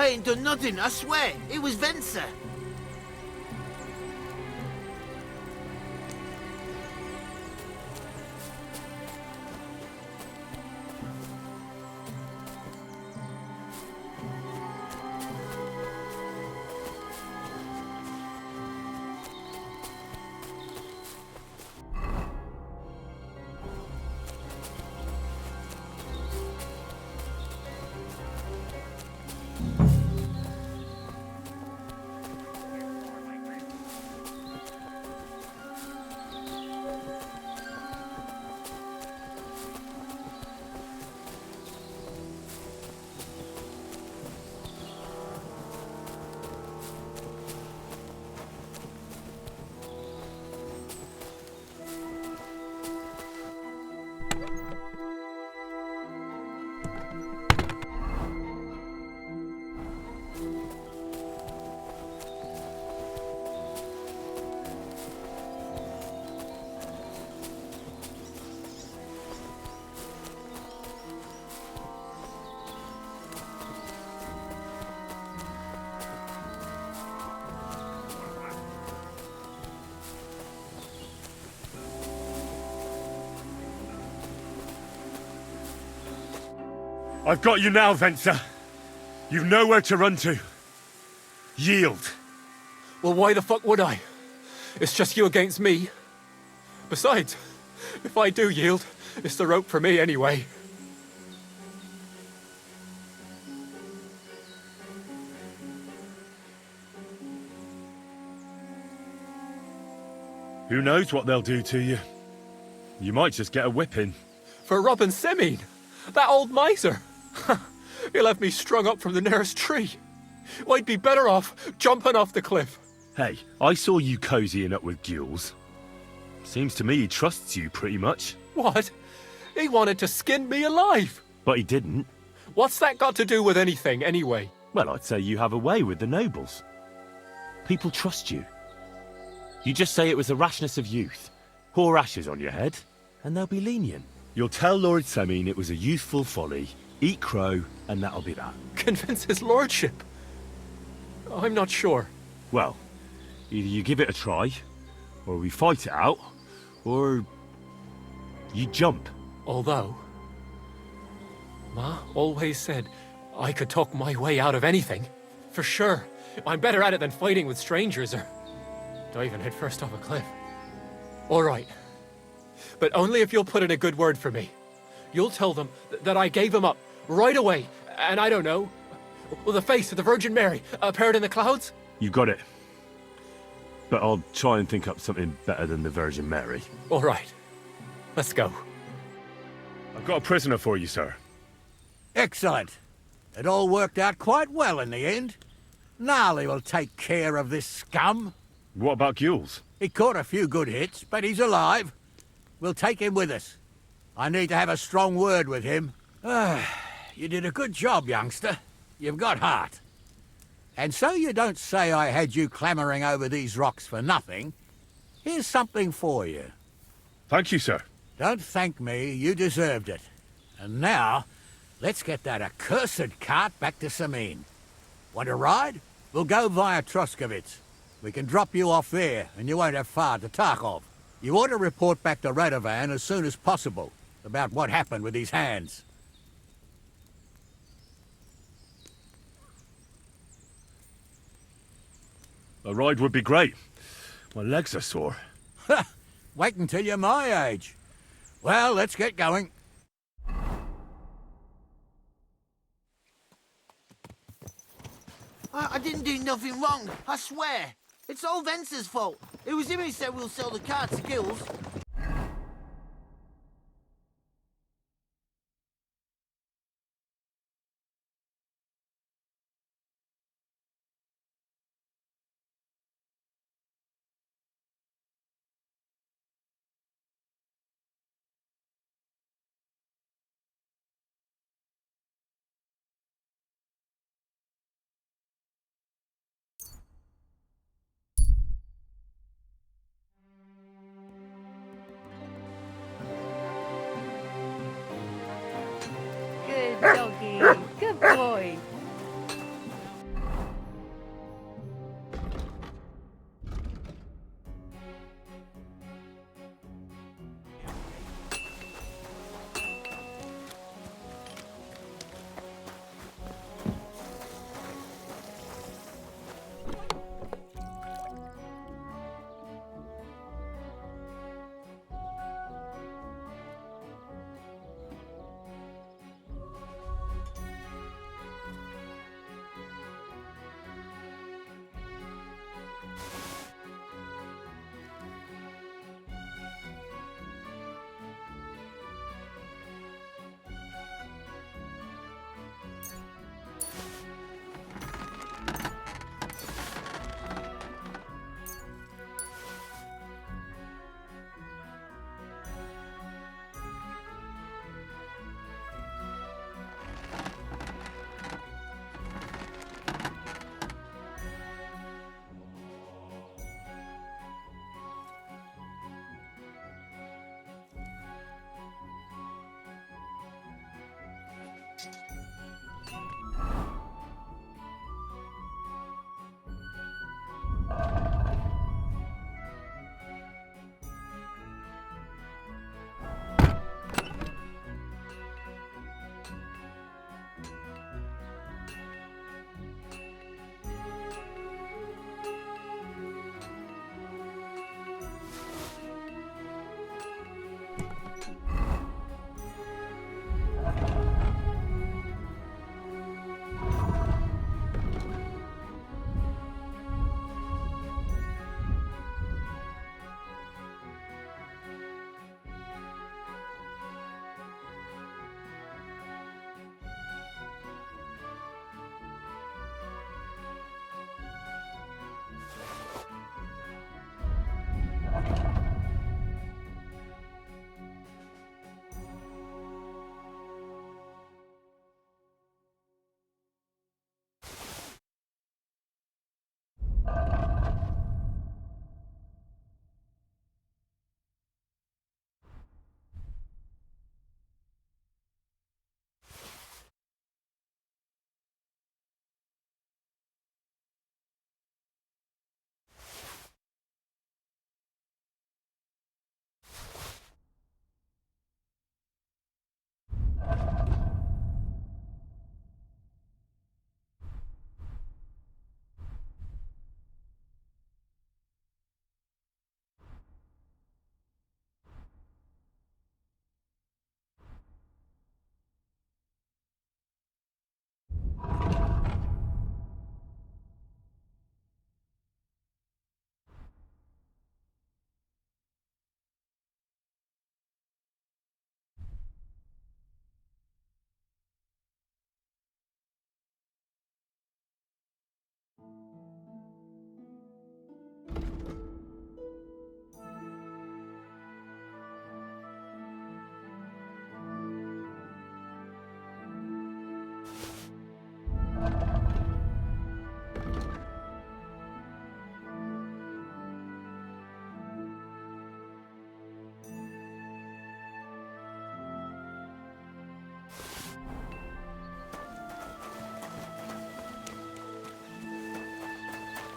ain't done nothing, I swear. It was Venser. I've got you now, Venser. You've nowhere to run to. Yield. Well, why the fuck would I? It's just you against me. Besides, if I do yield, it's the rope for me anyway. Who knows what they'll do to you? You might just get a whipping. For robbing Semine, that old miser. He'll have me strung up from the nearest tree. I'd be better off jumping off the cliff. Hey, I saw you cozying up with Gules. Seems to me he trusts you pretty much. What? He wanted to skin me alive. But he didn't. What's that got to do with anything, anyway? Well, I'd say you have a way with the nobles. People trust you. You just say it was the rashness of youth. Pour ashes on your head, and they'll be lenient. You'll tell Lord Semine it was a youthful folly, eat crow, and that'll be that. Convince his lordship? I'm not sure. Well, either you give it a try, or we fight it out, or you jump. Although, Ma always said I could talk my way out of anything. For sure, I'm better at it than fighting with strangers or diving headfirst off a cliff. All right, but only if you'll put in a good word for me. You'll tell them that I gave him up right away, and I don't know, well, the face of the Virgin Mary appeared in the clouds? You got it. But I'll try and think up something better than the Virgin Mary. All right, let's go. I've got a prisoner for you, sir. Excellent. It all worked out quite well in the end. Gnarly will take care of this scum. What about Gules? He caught a few good hits, but he's alive. We'll take him with us. I need to have a strong word with him. You did a good job, youngster. You've got heart. And so you don't say I had you clambering over these rocks for nothing. Here's something for you. Thank you, sir. Don't thank me, you deserved it. And now, let's get that accursed cart back to Semine. Want a ride? We'll go via Troskovitz. We can drop you off there, and you won't have far to Tarkov. You ought to report back to Radovan as soon as possible about what happened with his hands. A ride would be great. My legs are sore. Wait until you're my age. Well, let's get going. I didn't do nothing wrong, I swear. It's all Venser's fault. It was him who said we'll sell the car to Gules. Good doggy. Good boy.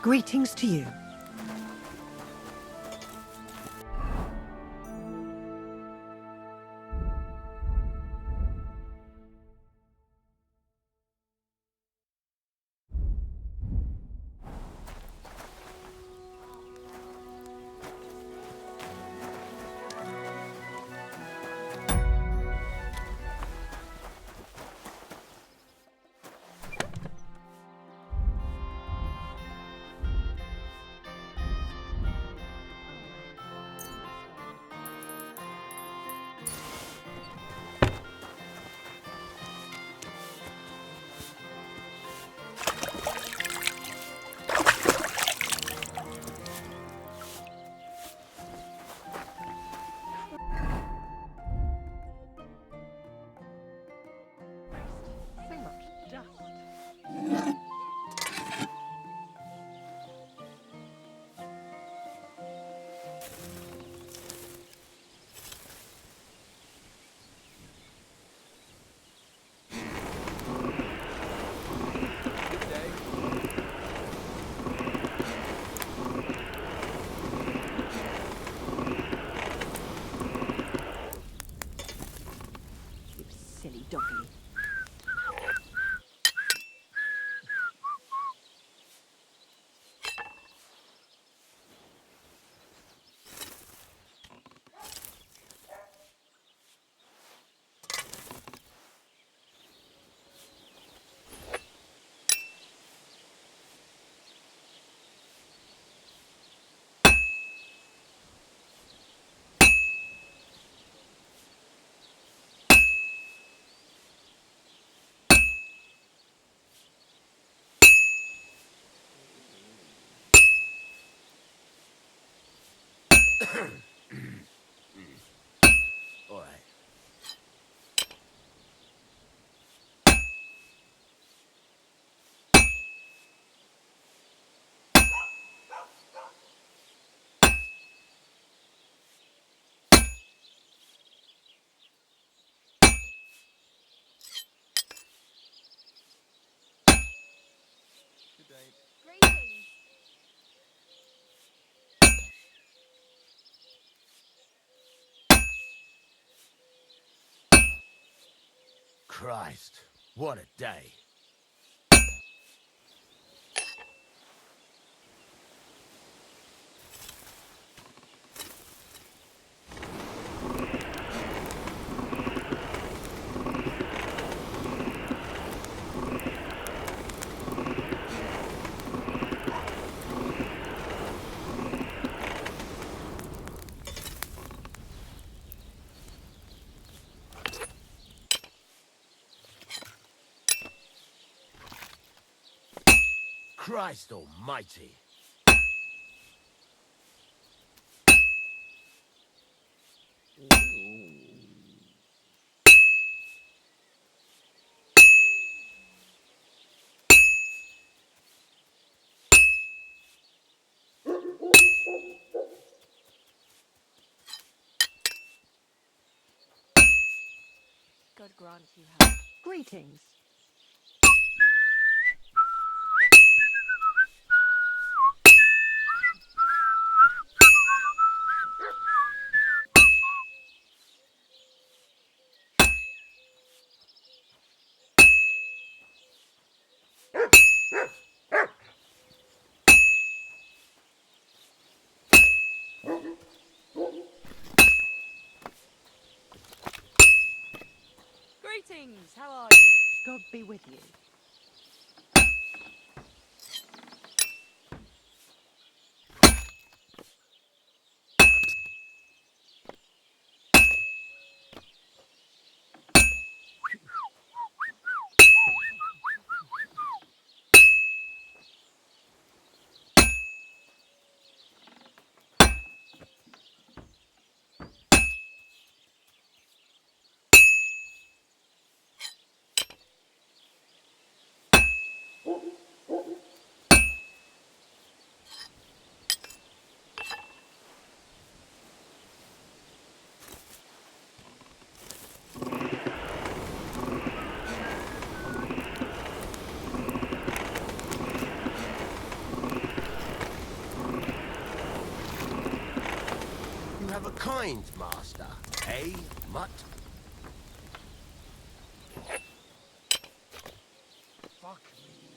Greetings to you. Silly doggy. All right. Greetings. Christ, what a day. Christ almighty. God grant you health. Greetings. Greetings, how are you? God be with you. kind, master. Eh, mutt? Fuck me.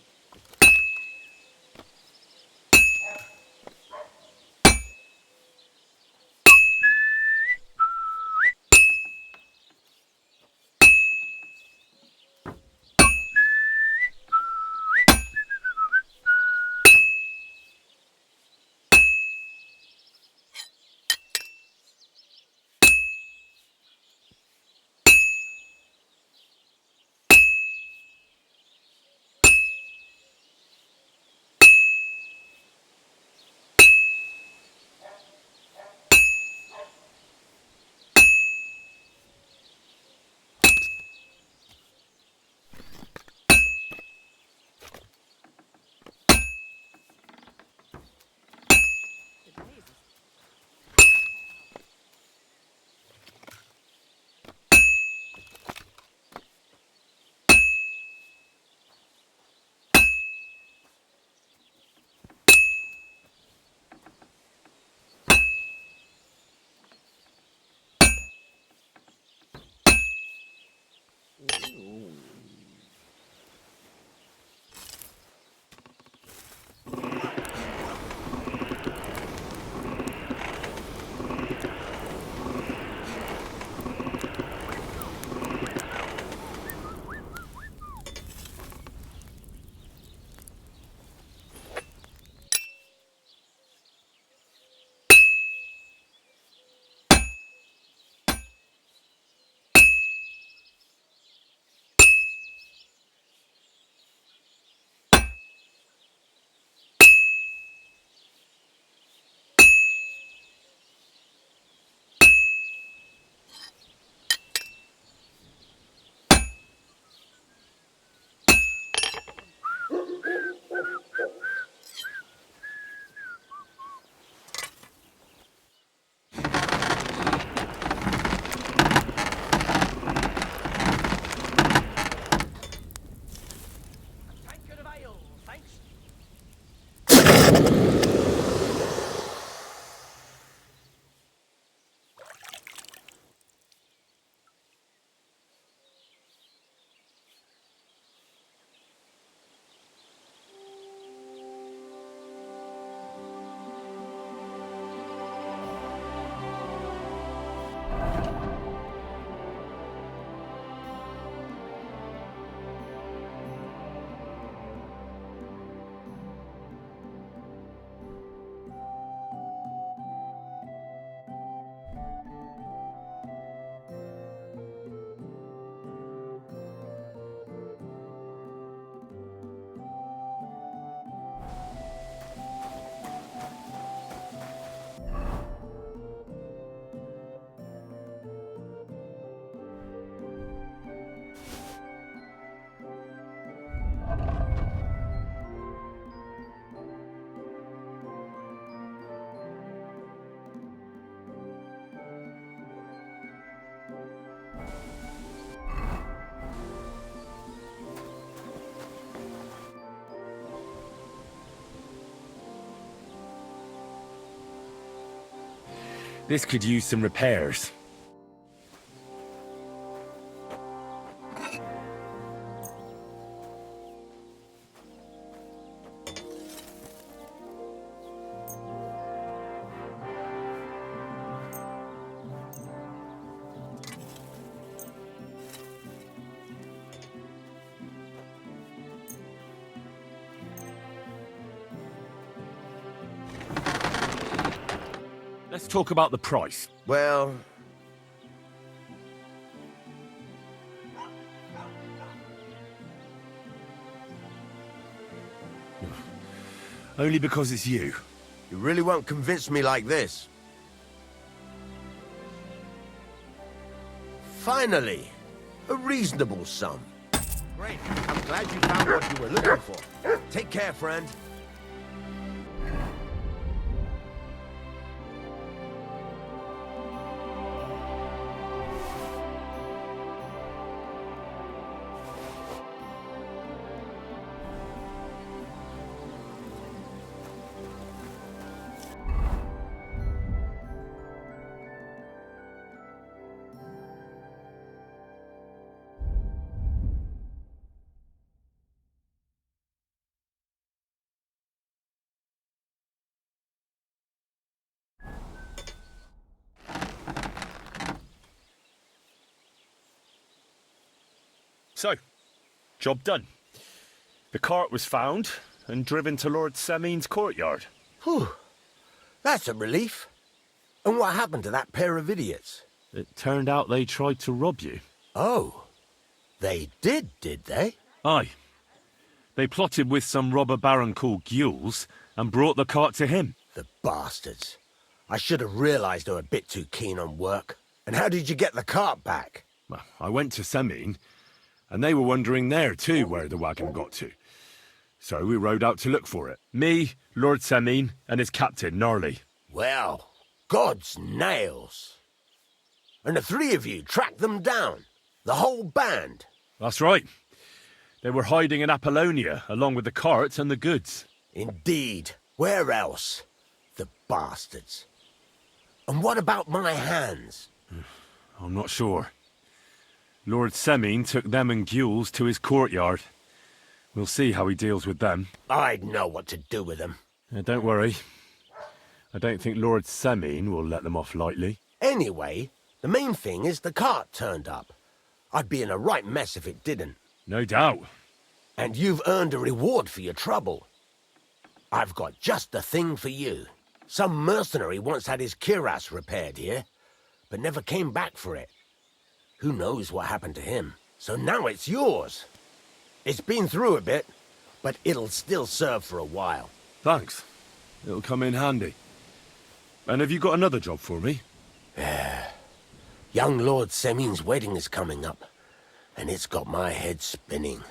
This could use some repairs. Let's talk about the price. Well, Only because it's you. you really won't convince me like this. Finally, a reasonable sum. Great. I'm glad you found what you were looking for. Take care, friend. So, job done. The cart was found and driven to Lord Semin's courtyard. Whew. That's a relief. And what happened to that pair of idiots? It turned out they tried to rob you. Oh. They did they? Aye. They plotted with some robber baron called Gules and brought the cart to him. The bastards. I should have realised they were a bit too keen on work. And how did you get the cart back? Well, I went to Semin, and they were wondering there too where the wagon got to. So we rode out to look for it. Me, Lord Semin, and his captain, Gnarly. Well, God's nails. And the three of you tracked them down? The whole band? That's right. They were hiding in Apollonia, along with the cart and the goods. Indeed. Where else? The bastards. And what about my hands? I'm not sure. Lord Semin took them and Gules to his courtyard. We'll see how he deals with them. I'd know what to do with them. Don't worry. I don't think Lord Semin will let them off lightly. Anyway, the main thing is the cart turned up. I'd be in a right mess if it didn't. No doubt. And you've earned a reward for your trouble. I've got just the thing for you. Some mercenary once had his cuirass repaired here, but never came back for it. Who knows what happened to him? So now it's yours. It's been through a bit, but it'll still serve for a while. Thanks. It'll come in handy. And have you got another job for me? Young Lord Semin's wedding is coming up, and it's got my head spinning.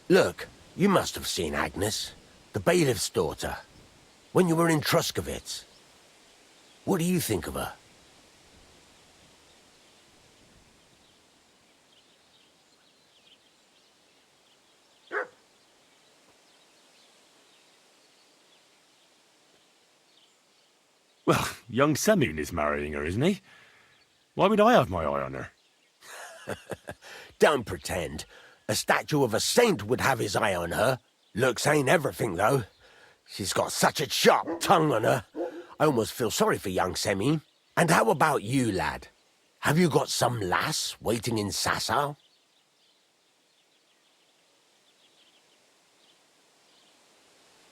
Look, you must have seen Agnes, the bailiff's daughter, when you were in Truskovitz. What do you think of her? Well, young Semin is marrying her, isn't he? Why would I have my eye on her? Don't pretend. A statue of a saint would have his eye on her. Looks ain't everything, though. She's got such a sharp tongue on her. I almost feel sorry for young Semin. And how about you, lad? Have you got some lass waiting in Sasau?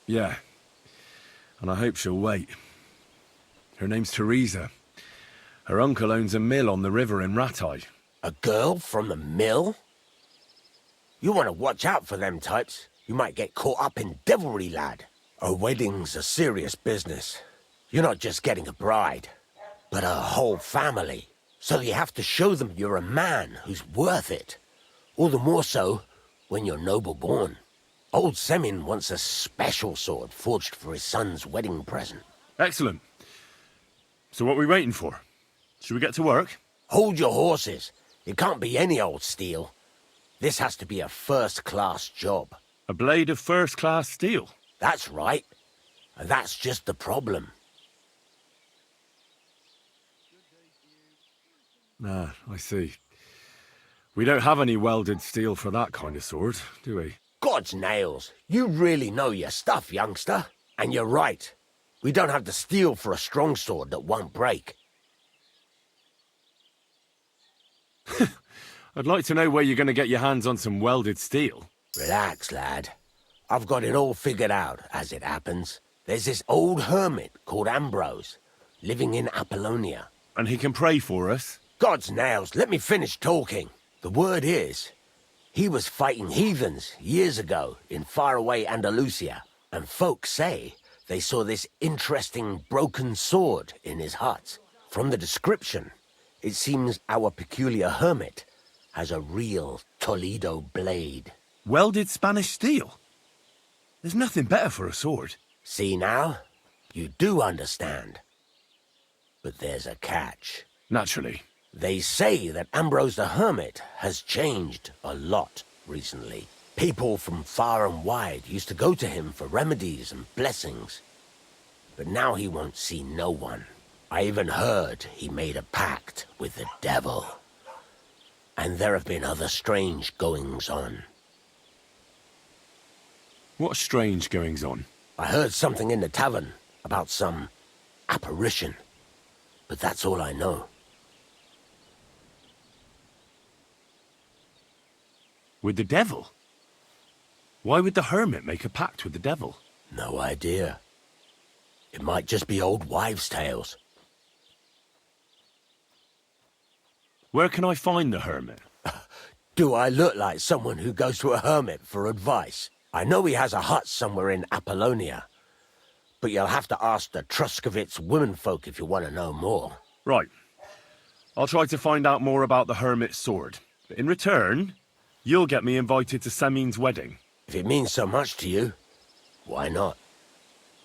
Yeah. And I hope she'll wait. Her name's Teresa. Her uncle owns a mill on the river in Ratai. A girl from the mill? You want to watch out for them types. You might get caught up in devilry, lad. A wedding's a serious business. You're not just getting a bride, but a whole family. So you have to show them you're a man who's worth it. All the more so when you're noble-born. Old Semin wants a special sword forged for his son's wedding present. Excellent. So what are we waiting for? Should we get to work? Hold your horses. It can't be any old steel. This has to be a first-class job. A blade of first-class steel. That's right. And that's just the problem. Ah, I see. We don't have any welded steel for that kind of sword, do we? God's nails. You really know your stuff, youngster. And you're right. We don't have the steel for a strong sword that won't break. I'd like to know where you're going to get your hands on some welded steel. Relax, lad. I've got it all figured out, as it happens. There's this old hermit called Ambrose, living in Apollonia. And he can pray for us? God's nails, let me finish talking. The word is, he was fighting heathens years ago in faraway Andalusia, and folks say they saw this interesting broken sword in his hut. From the description, it seems our peculiar hermit has a real Toledo blade. Welded Spanish steel? There's nothing better for a sword. See now? You do understand. But there's a catch. Naturally. They say that Ambrose the Hermit has changed a lot recently. People from far and wide used to go to him for remedies and blessings. But now he won't see no one. I even heard he made a pact with the devil. And there have been other strange goings-on. What strange goings-on? I heard something in the tavern about some apparition. But that's all I know. With the devil? Why would the hermit make a pact with the devil? No idea. It might just be old wives' tales. Where can I find the hermit? Do I look like someone who goes to a hermit for advice? I know he has a hut somewhere in Apollonia, but you'll have to ask the Truscovitz womenfolk if you want to know more. Right. I'll try to find out more about the hermit's sword. But in return, you'll get me invited to Samin's wedding. If it means so much to you, why not?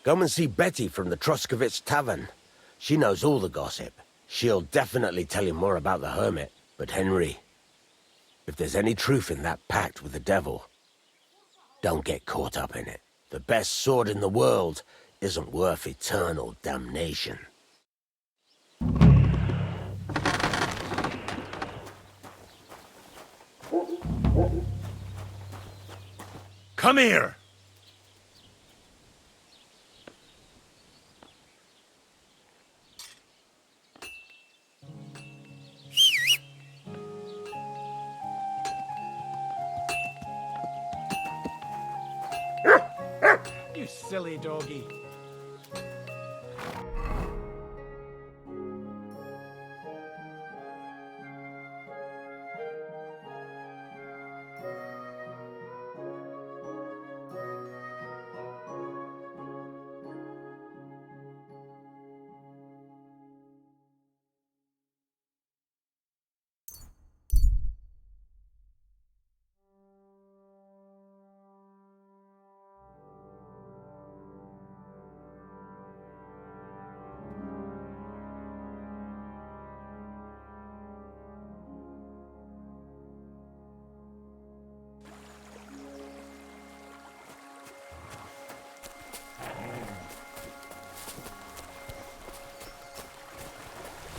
Come and see Betty from the Truscovitz Tavern. She knows all the gossip. She'll definitely tell you more about the hermit. But Henry, if there's any truth in that pact with the devil, don't get caught up in it. The best sword in the world isn't worth eternal damnation. Come here! You silly doggy.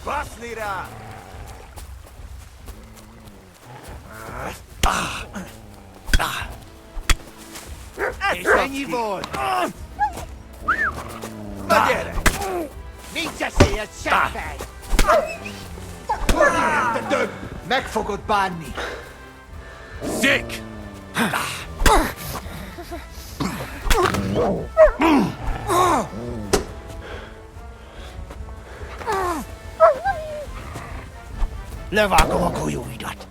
Baslira! Segni voi! Vedere! Ninja sei a champagne! Megfogott bánni! Sick! Levágom a golyóidat!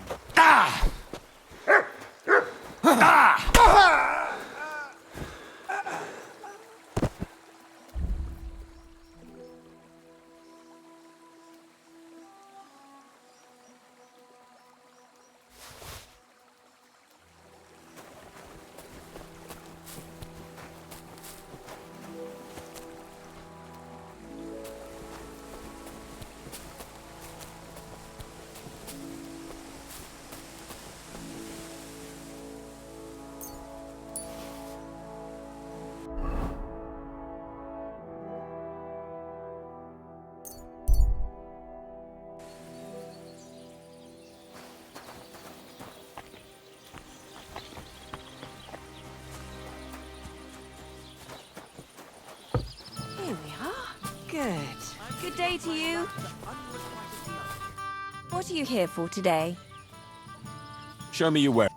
Here we are. Good. Good day to you. What are you here for today? Show me your wear.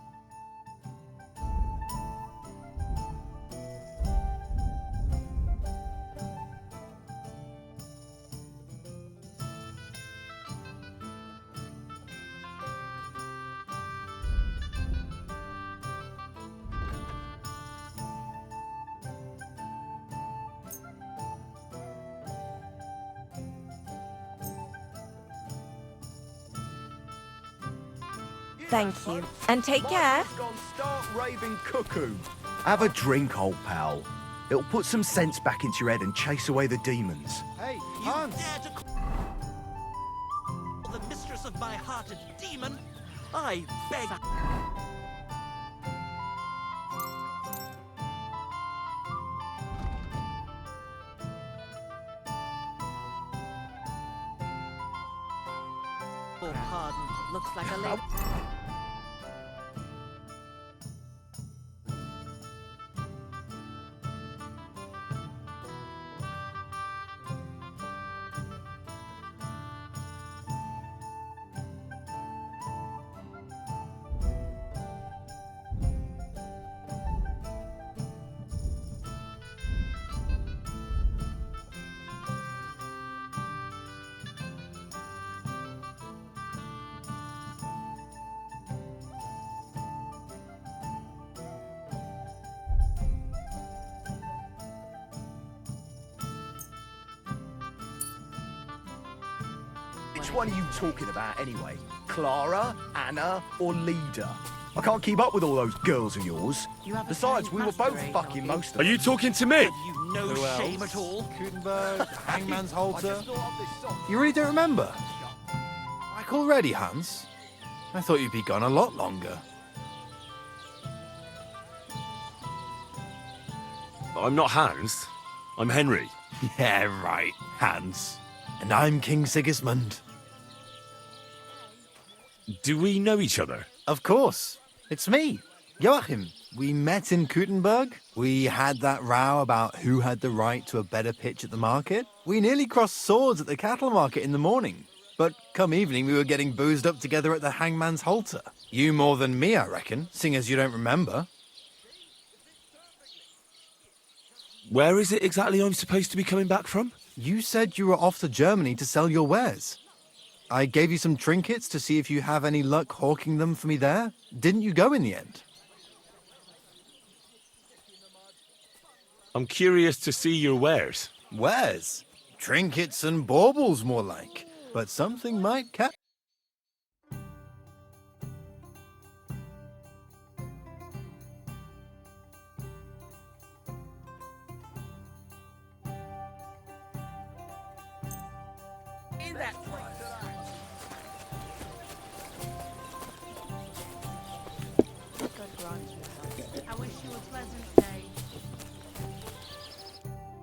Thank you. And take care. Gone stark raving cuckoo. Have a drink, old pal. It'll put some sense back into your head and chase away the demons. Hey, Hans! Dare to call the mistress of my heart a demon? I beg. Oh, pardon. Looks like a lady. Which one are you talking about anyway? Clara, Anna, or Leda? I can't keep up with all those girls of yours. Besides, we were both fucking most of Are them. you talking to me? You no shame at all. Gutenberg, Hangman's Halter. You really don't remember? Back already, Hans? I thought you'd be gone a lot longer. I'm not Hans. I'm Henry. Yeah, right, Hans. And I'm King Sigismund. Do we know each other? Of course. It's me, Joachim. We met in Gutenberg. We had that row about who had the right to a better pitch at the market. We nearly crossed swords at the cattle market in the morning. But come evening, we were getting boozed up together at the Hangman's Halter. You more than me, I reckon, seeing as you don't remember. Where is it exactly I'm supposed to be coming back from? You said you were off to Germany to sell your wares. I gave you some trinkets to see if you have any luck hawking them for me there. Didn't you go in the end? I'm curious to see your wares. Wares? Trinkets and baubles, more like. But something might catch.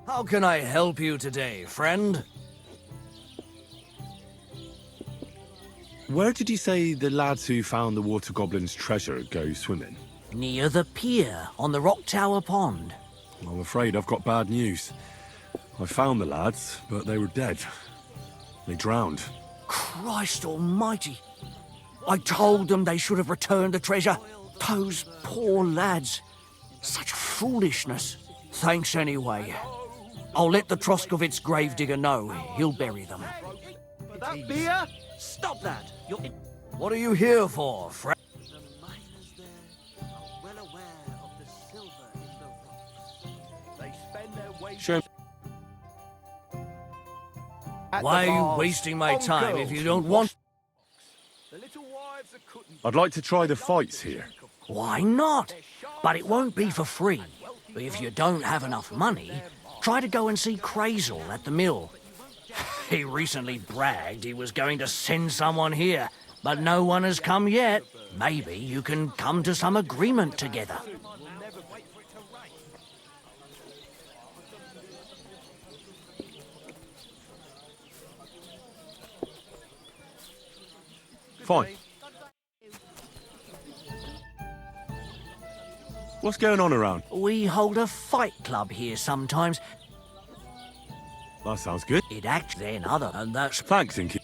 How can I help you today, friend? Where did you say the lads who found the water goblin's treasure go swimming? Near the pier on the Rock Tower Pond. I'm afraid I've got bad news. I found the lads, but they were dead. They drowned. Christ almighty. I told them they should have returned the treasure. Those poor lads. Such foolishness. Thanks anyway. I'll let the Troskovitz gravedigger know. He'll bury them. For that beer? Stop that! What are you here for, friend? The miners there are well aware of the silver in the rocks. They spend their wages. Show Why are you wasting my time if you don't want... The little wives are cutting. I'd like to try the fights here. Why not? But it won't be for free. If you don't have enough money, try to go and see Crazel at the mill. He recently bragged he was going to send someone here, but no one has come yet. Maybe you can come to some agreement together. Fine. What's going on around? We hold a fight club here sometimes. That sounds good. It acts then other, and that's... Thanks, Inky.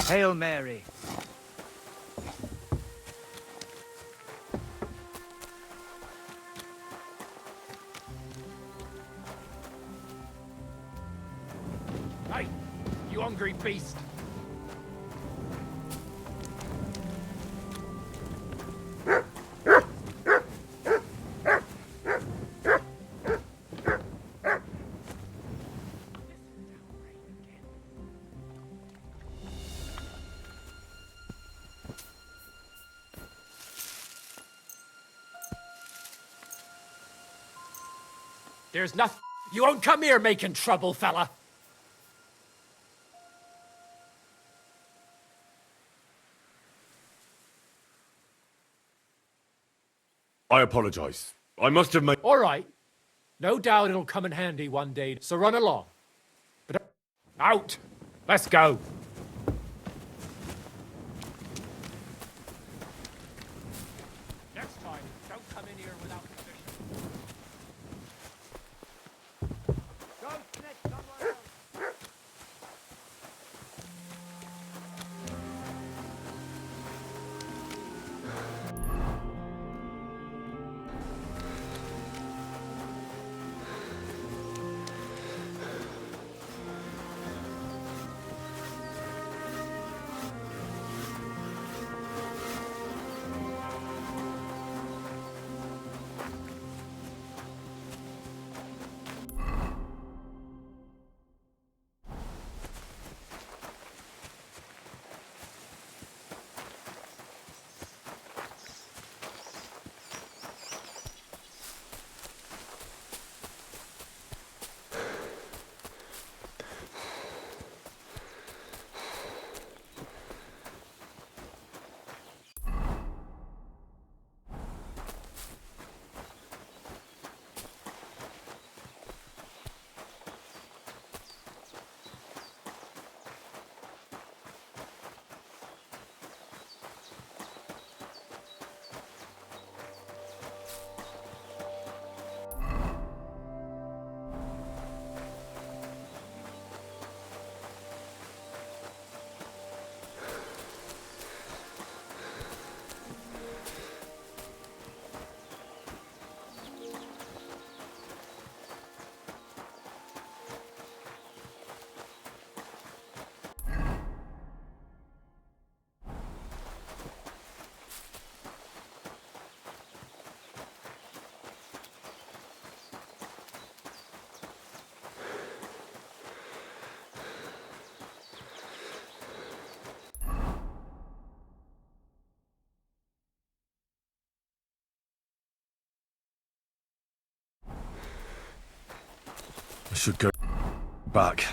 Hail Mary. Hey, you hungry beast. There's nothing. You won't come here making trouble, fella. I apologize. I must have made... All right. No doubt it'll come in handy one day, so run along. But out! Let's go! Next time, don't come in here without permission. Go, Snitch, someone else! I should go back.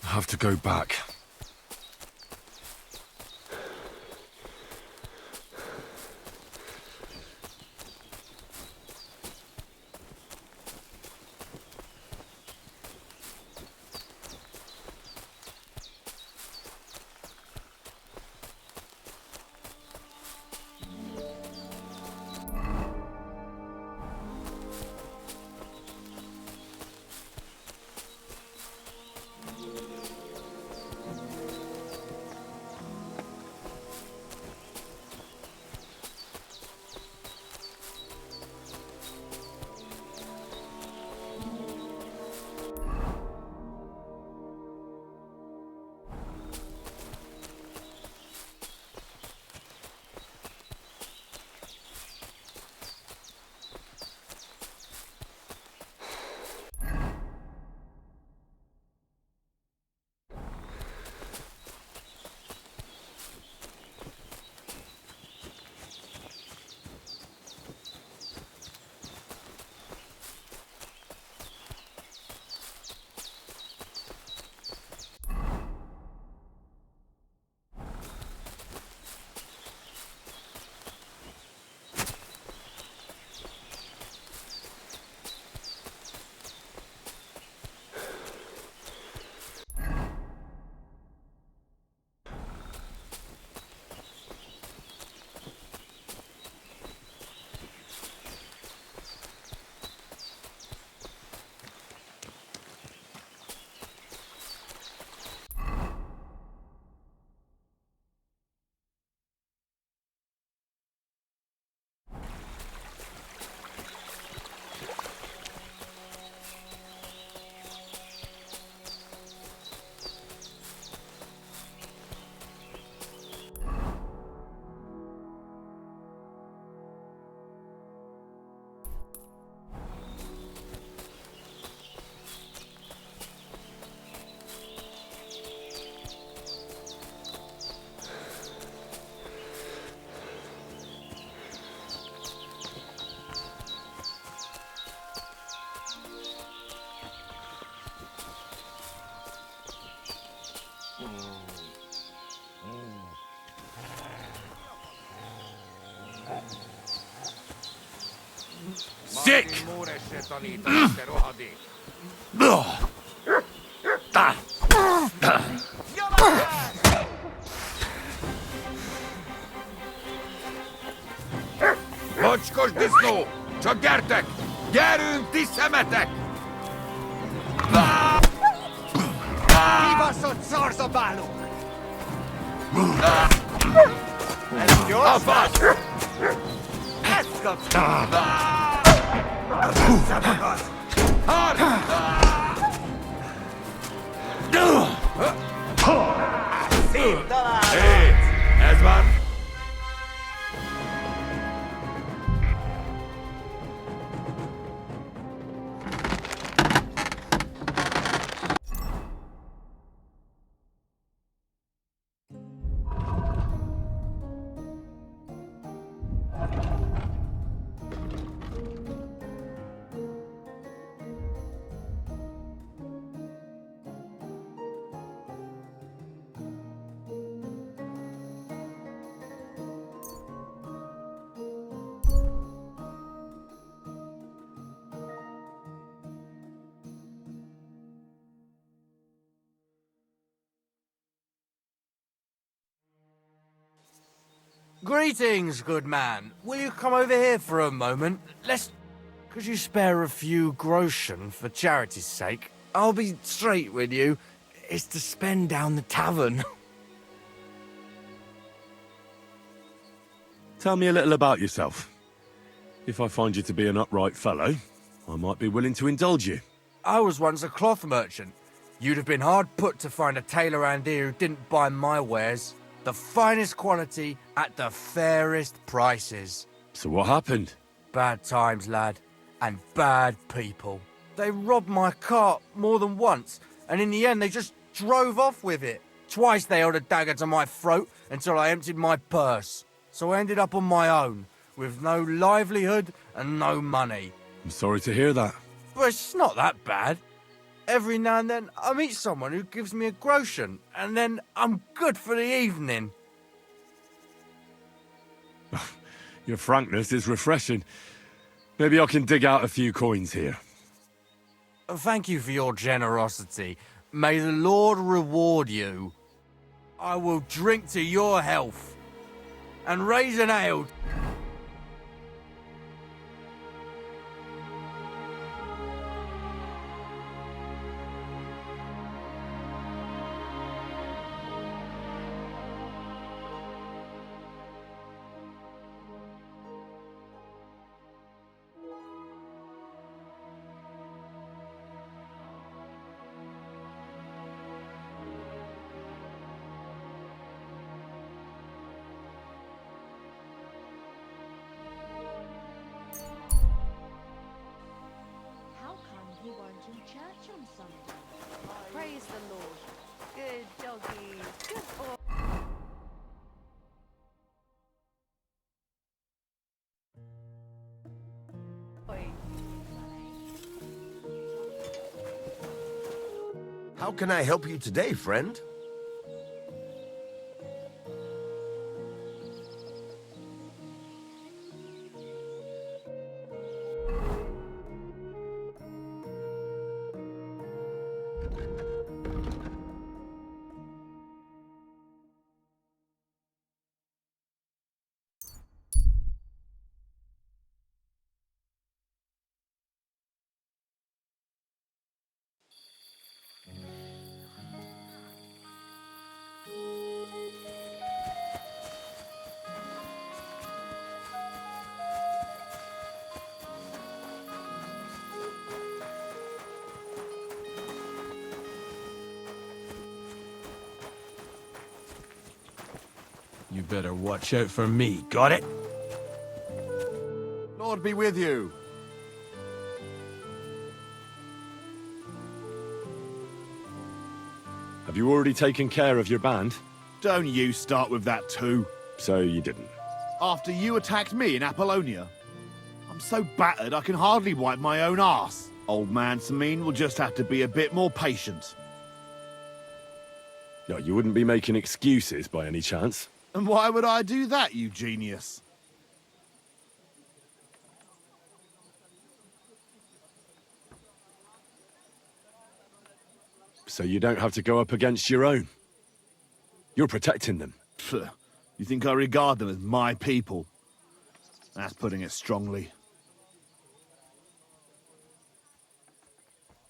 I have to go back. Sick! Mocskos disznó! Csak gyertek! Gyerünk, ti szemetek! Kibaszott szarzabálók! Ez gyors vagy! Ezt kaptam! Szabadod! Harc! Szép talán! Hét! Ez van! Greetings, good man. Will you come over here for a moment? Could you spare a few groschen for charity's sake? I'll be straight with you. It's to spend down the tavern. Tell me a little about yourself. If I find you to be an upright fellow, I might be willing to indulge you. I was once a cloth merchant. You'd have been hard put to find a tailor around here who didn't buy my wares. The finest quality at the fairest prices. So what happened? Bad times, lad. And bad people. They robbed my cart more than once, and in the end they just drove off with it. Twice they held a dagger to my throat until I emptied my purse. So I ended up on my own, with no livelihood and no money. I'm sorry to hear that. But it's not that bad. Every now and then I meet someone who gives me a groschen, and then I'm good for the evening. Your frankness is refreshing. Maybe I can dig out a few coins here. Thank you for your generosity. May the Lord reward you. I will drink to your health and raise an ale. Praise the Lord. Good doggy. Good boy. How can I help you today, friend? You better watch out for me, got it? Lord be with you. Have you already taken care of your band? Don't you start with that too. So you didn't. After you attacked me in Apollonia. I'm so battered I can hardly wipe my own arse. Old man Samin will just have to be a bit more patient. No, you wouldn't be making excuses by any chance. And why would I do that, you genius? So you don't have to go up against your own. You're protecting them. Pfft, you think I regard them as my people? That's putting it strongly.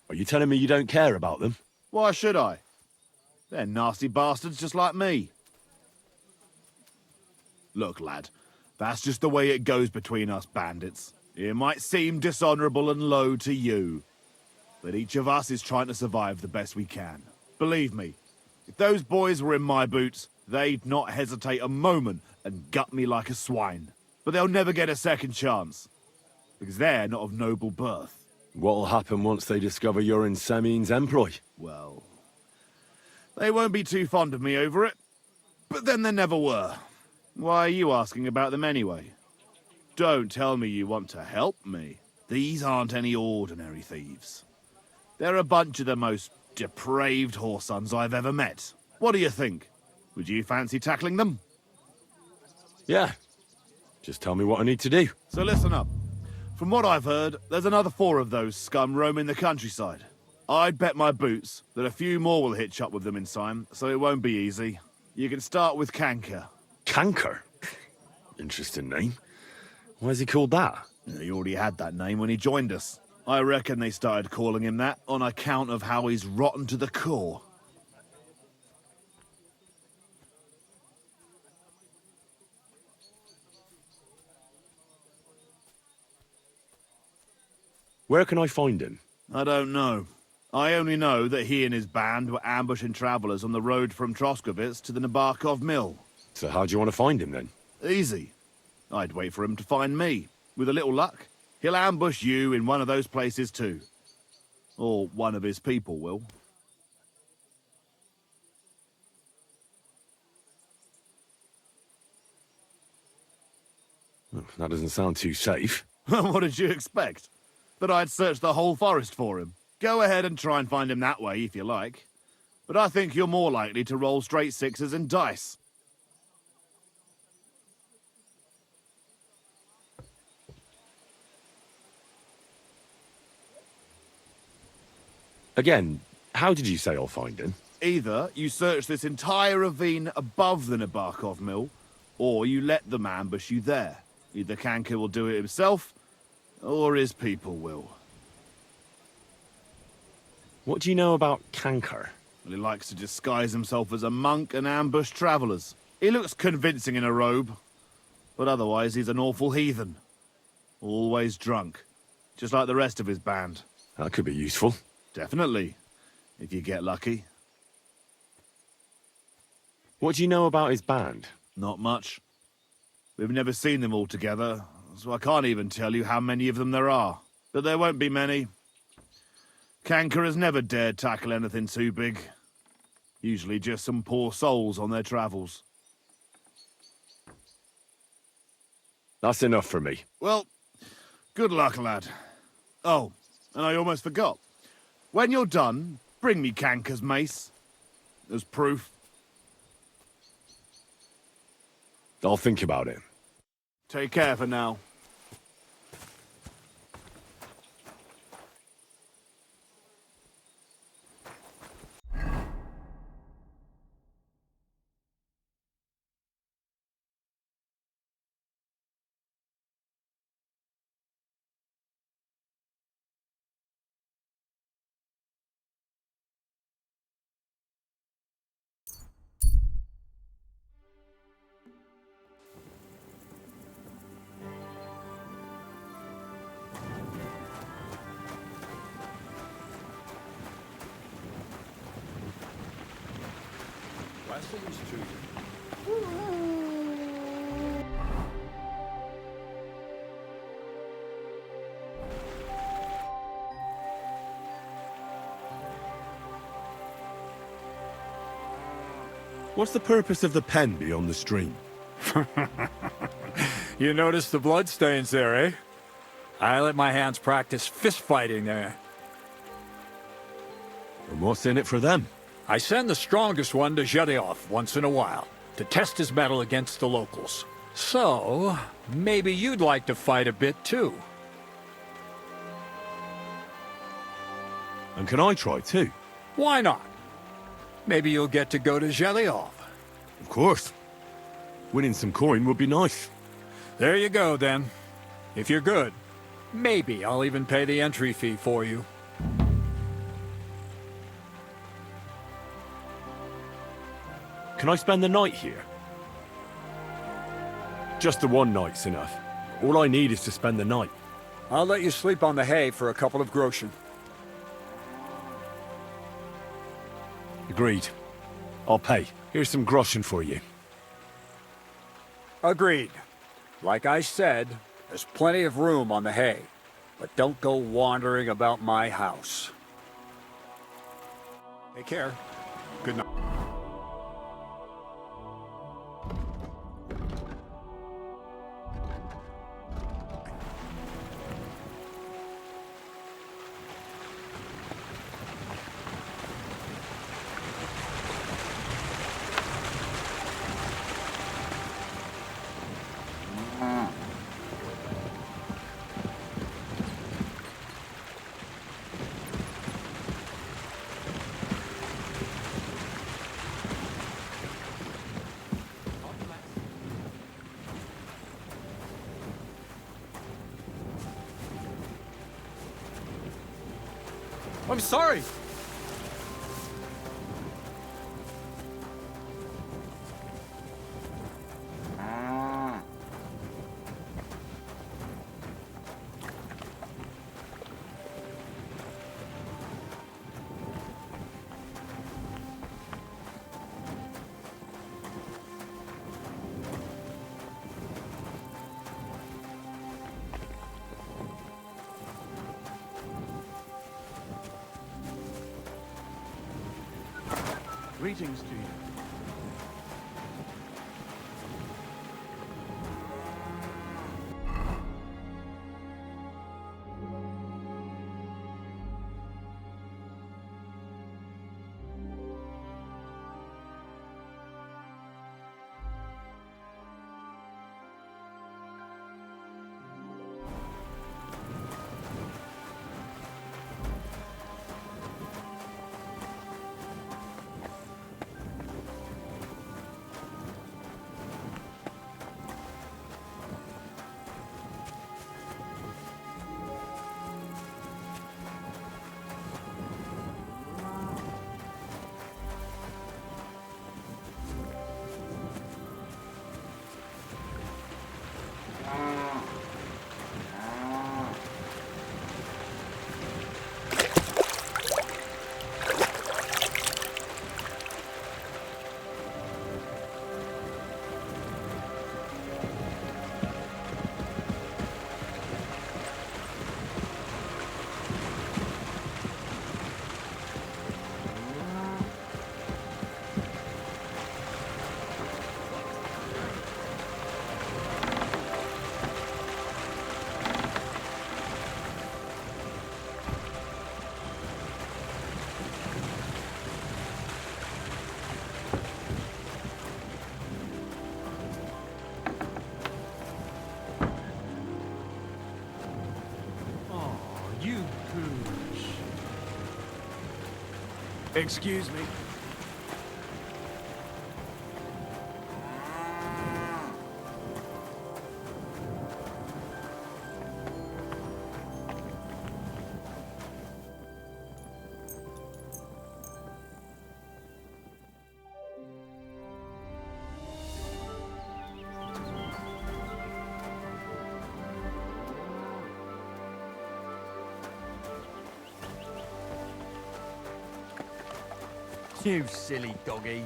Are you telling me you don't care about them? Why should I? They're nasty bastards just like me. Look, lad, that's just the way it goes between us bandits. It might seem dishonorable and low to you, but each of us is trying to survive the best we can. Believe me, if those boys were in my boots, they'd not hesitate a moment and gut me like a swine. But they'll never get a second chance, because they're not of noble birth. What'll happen once they discover you're in Semin's employ? Well, they won't be too fond of me over it, but then they never were. Why are you asking about them anyway? Don't tell me you want to help me. These aren't any ordinary thieves. They're a bunch of the most depraved whoresons I've ever met. What do you think? Would you fancy tackling them? Yeah. Just tell me what I need to do. So listen up. From what I've heard, there's another 4 of those scum roaming the countryside. I'd bet my boots that a few more will hitch up with them in time, so it won't be easy. You can start with Canker. Canker? Interesting name. Why is he called that? He already had that name when he joined us. I reckon they started calling him that on account of how he's rotten to the core. Where can I find him? I don't know. I only know that he and his band were ambushing travelers on the road from Troskovitz to the Nabokov mill. So how do you want to find him then? Easy. I'd wait for him to find me. With a little luck, he'll ambush you in one of those places too. Or one of his people will. That doesn't sound too safe. What did you expect? That I'd search the whole forest for him? Go ahead and try and find him that way if you like. But I think you're more likely to roll straight 6s and dice. Again, how did you say I'll find him? Either you search this entire ravine above the Nabokov mill, or you let them ambush you there. Either Kanka will do it himself, or his people will. What do you know about Canker? Well, he likes to disguise himself as a monk and ambush travelers. He looks convincing in a robe, but otherwise he's an awful heathen. Always drunk, just like the rest of his band. That could be useful. Definitely, if you get lucky. What do you know about his band? Not much. We've never seen them all together, so I can't even tell you how many of them there are. But there won't be many. Kanker has never dared tackle anything too big. Usually just some poor souls on their travels. That's enough for me. Well, good luck, lad. Oh, and I almost forgot. When you're done, bring me Kanker's mace. As proof. I'll think about it. Take care for now. What's the purpose of the pen beyond the stream? You notice the bloodstains there, eh? I let my hands practice fist fighting there. And what's in it for them? I send the strongest one to Zhedioff once in a while, to test his mettle against the locals. So, maybe you'd like to fight a bit too. And can I try too? Why not? Maybe you'll get to go to Zhedioff. Of course. Winning some coin would be nice. There you go, then. If you're good, maybe I'll even pay the entry fee for you. Can I spend the night here? Just the one night's enough. All I need is to spend the night. I'll let you sleep on the hay for a couple of groschen. Agreed. I'll pay. Here's some groschen for you. Agreed. Like I said, there's plenty of room on the hay. But don't go wandering about my house. Take care. Good night. I'm sorry. Greetings to you. Excuse me. You silly doggy.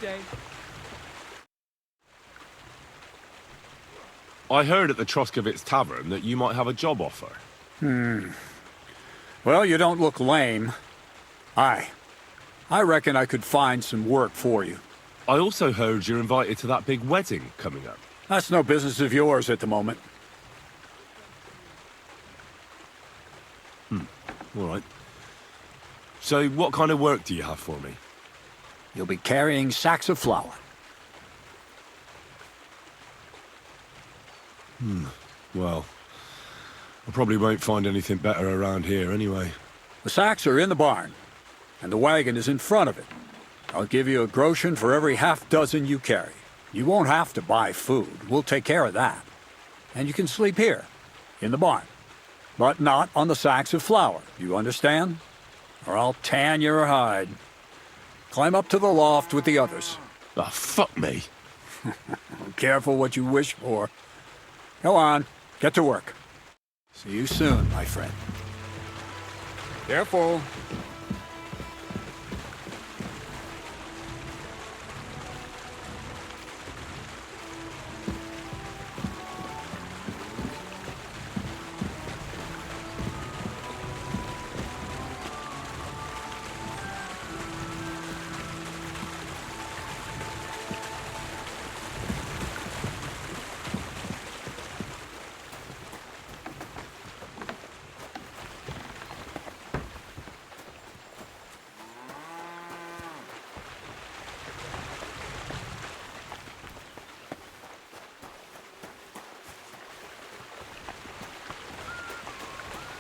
day. I heard at the Troskovitz Tavern that you might have a job offer. Well, you don't look lame. I reckon I could find some work for you. I also heard you're invited to that big wedding coming up. That's no business of yours at the moment. All right. So what kind of work do you have for me? You'll be carrying sacks of flour. Well, I probably won't find anything better around here anyway. The sacks are in the barn, and the wagon is in front of it. I'll give you a groschen for every half dozen you carry. You won't have to buy food. We'll take care of that. And you can sleep here, in the barn. But not on the sacks of flour, you understand? Or I'll tan your hide. Climb up to the loft with the others. Ah, fuck me. Careful what you wish for. Go on, get to work. See you soon, my friend. Careful.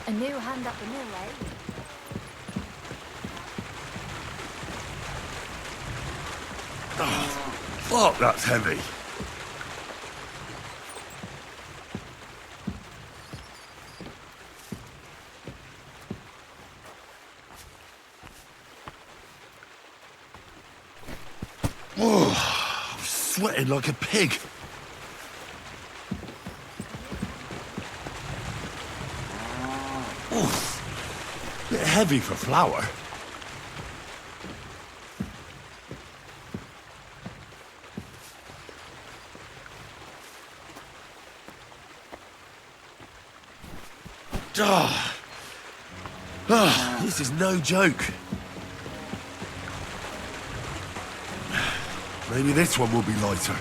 A new hand up the mill, eh? Fuck, that's heavy. Oh, I'm sweating like a pig. Bit heavy for flour. This is no joke. Maybe this one will be lighter.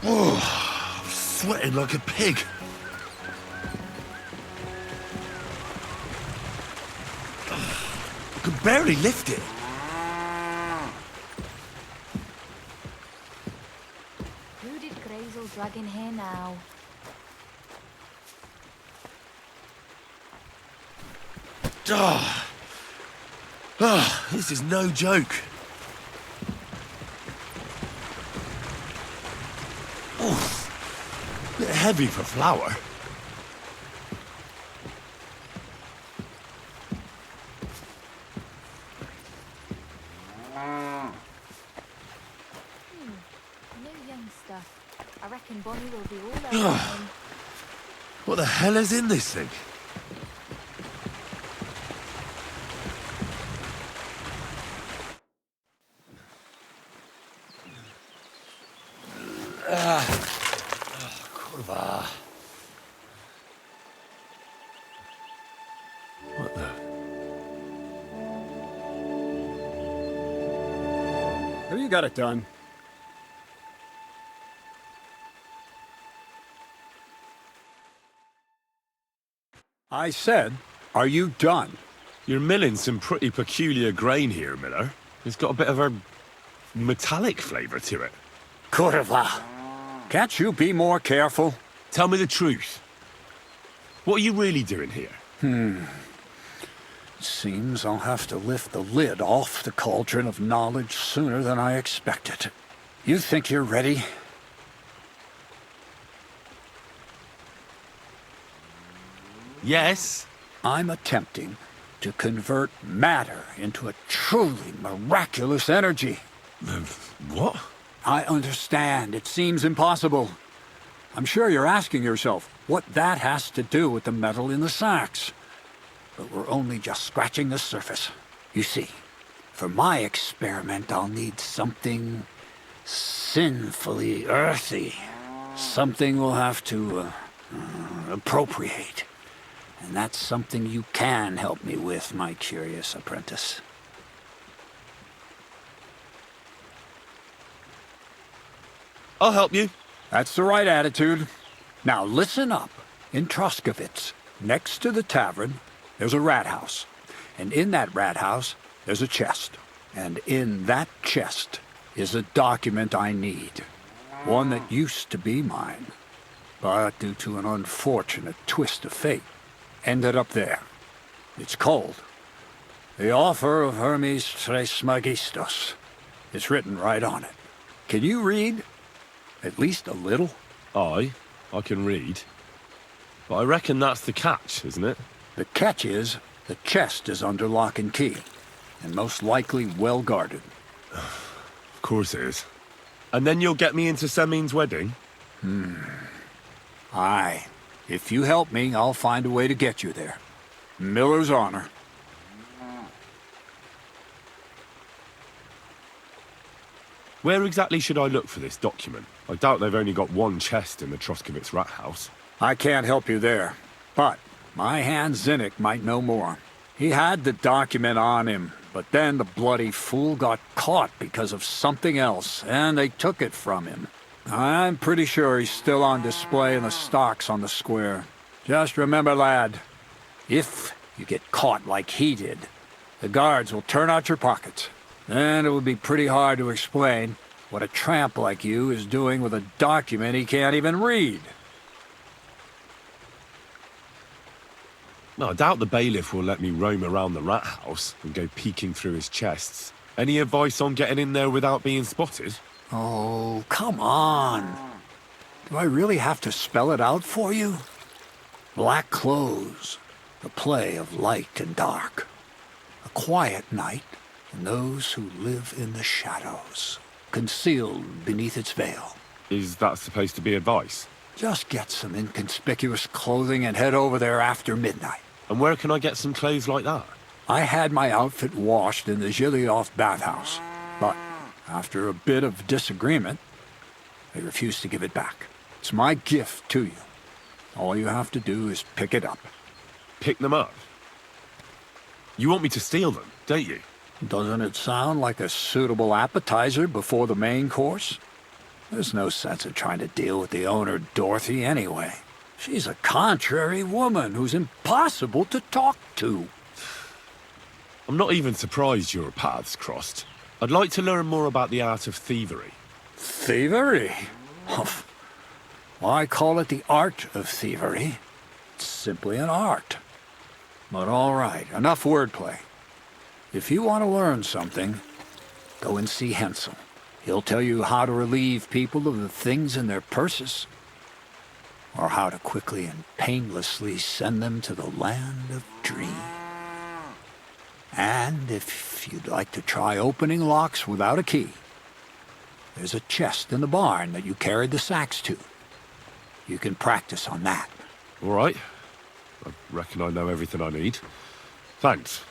Oh, I'm sweating like a pig. I can barely lift it. Who did Grazel drag in here now? This is no joke. Bit heavy for flour. New youngster. I reckon Bonnie will be all over him. What the hell is in this thing? Kurwa. What the? Have you got it done? I said, are you done? You're milling some pretty peculiar grain here, Miller. It's got a bit of a metallic flavour to it. Kurwa. Can't you be more careful? Tell me the truth. What are you really doing here? Seems I'll have to lift the lid off the cauldron of knowledge sooner than I expected. You think you're ready? Yes. I'm attempting to convert matter into a truly miraculous energy. What? I understand. It seems impossible. I'm sure you're asking yourself what that has to do with the metal in the sacks. But we're only just scratching the surface. You see, for my experiment, I'll need something sinfully earthy. Something we'll have to appropriate. And that's something you can help me with, my curious apprentice. I'll help you. That's the right attitude. Now listen up. In Troskovitz, next to the tavern, there's a rat house. And in that rat house, there's a chest. And in that chest is a document I need. One that used to be mine. But due to an unfortunate twist of fate, ended up there. It's called The Offer of Hermes Trismegistos. It's written right on it. Can you read? At least a little? I can read. But I reckon that's the catch, isn't it? The catch is, the chest is under lock and key, and most likely well guarded. Of course it is. And then you'll get me into Semin's wedding? Aye. If you help me, I'll find a way to get you there. Miller's honor. Where exactly should I look for this document? I doubt they've only got one chest in the Troskovitz rat house. I can't help you there, but my hand Zinnik might know more. He had the document on him, but then the bloody fool got caught because of something else, and they took it from him. I'm pretty sure he's still on display in the stocks on the square. Just remember, lad, if you get caught like he did, the guards will turn out your pockets. Then it would be pretty hard to explain what a tramp like you is doing with a document he can't even read. No, I doubt the bailiff will let me roam around the rat house and go peeking through his chests. Any advice on getting in there without being spotted? Oh, come on. Do I really have to spell it out for you? Black clothes, the play of light and dark. A quiet night, and those who live in the shadows, concealed beneath its veil. Is that supposed to be advice? Just get some inconspicuous clothing and head over there after midnight. And where can I get some clothes like that? I had my outfit washed in the Gilioff bathhouse, but after a bit of disagreement, they refused to give it back. It's my gift to you. All you have to do is pick it up. Pick them up? You want me to steal them, don't you? Doesn't it sound like a suitable appetizer before the main course? There's no sense in trying to deal with the owner, Dorothy, anyway. She's a contrary woman who's impossible to talk to. I'm not even surprised your paths crossed. I'd like to learn more about the art of thievery. Thievery? Why call it the art of thievery? It's simply an art. But all right, enough wordplay. If you want to learn something, go and see Hensel. He'll tell you how to relieve people of the things in their purses, or how to quickly and painlessly send them to the land of dreams. And if you'd like to try opening locks without a key, there's a chest in the barn that you carried the sacks to. You can practice on that. All right. I reckon I know everything I need. Thanks.